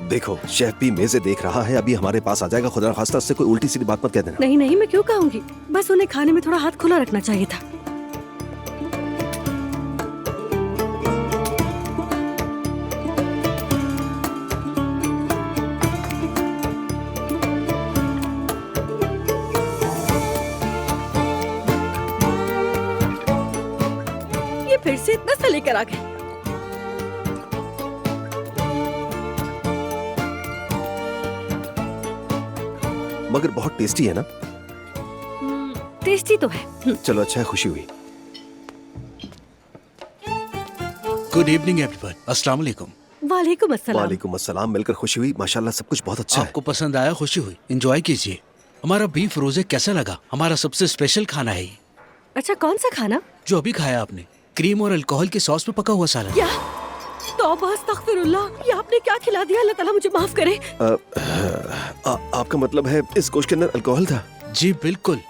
देखो शेफ भी मेज़े देख रहा है, अभी हमारे पास आ जाएगा। खुदा खास्ता उससे कोई उल्टी सीधी बात मत कह देना। नहीं नहीं, मैं क्यों कहूँगी, बस उन्हें खाने में थोड़ा हाथ खुला रखना चाहिए था। ये फिर से इतना सा लेकर आ गए। मगर बहुत टेस्टी है ना? टेस्टी तो है। चलो अच्छा है, खुशी हुई। Good evening everyone. अस्सलाम वालेकुम। वालेकुम अस्सलाम। वालेकुम अस्सलाम। मिलकर खुशी हुई। माशाल्लाह सब कुछ बहुत अच्छा है। आपको पसंद आया, खुशी हुई। एंजॉय कीजिए। हमारा बीफ रोजे कैसा लगा? हमारा सबसे स्पेशल खाना है ये। अच्छा, कौन सा खाना? जो अभी खाया आपने, क्रीम और अल्कोहल के सॉस पे पका हुआ सालन। क्या? तौबा अस्तगफिरुल्लाह, ये आपने क्या खिला दिया? अल्लाह ताला मुझे माफ करे। आपका मतलब है इस गोश्त के अंदर अल्कोहल था? जी बिल्कुल।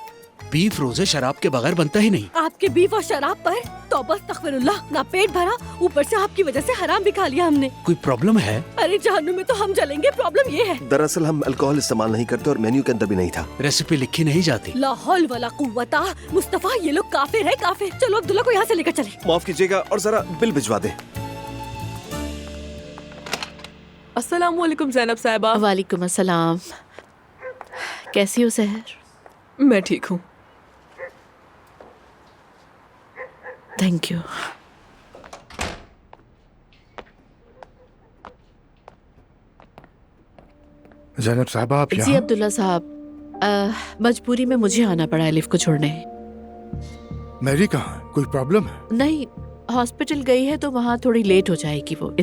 बीफ रोजे शराब के बगैर बनता ही नहीं। आपके बीफ और शराब पर तौबा अस्तगफिरुल्लाह, ना पेट भरा, ऊपर से आपकी वजह से हराम भी खा लिया हमने। कोई प्रॉब्लम है? अरे जहन्नुम में तो हम जलेंगे। प्रॉब्लम ये है, दरअसल हम अल्कोहल इस्तेमाल नहीं करते और मेन्यू के अंदर भी नहीं था। रेसिपी लिखी नहीं जाती। ला हौल वला कुव्वता। मुस्तफा, ये लोग काफिर है, काफिर। चलो अब्दुल्ला को यहाँ से लेकर चले। माफ कीजिएगा और जरा बिल भिजवा दे। अस्सलाम वालेकुम ज़ैनब साहिबा। वालेकुम अस्सलाम। कैसी हो सहर? मैं ठीक हूँ। Thank you. ज़ैनब साहबा आप जी यहाँ? अब्दुल्ला साहब, मजबूरी में मुझे आना पड़ा एलिफ को छोड़ने। मैरी कहाँ है? कोई प्रॉब्लम है? नहीं, हॉस्पिटल गई है तो वहाँ थोड़ी लेट हो जाएगी वो,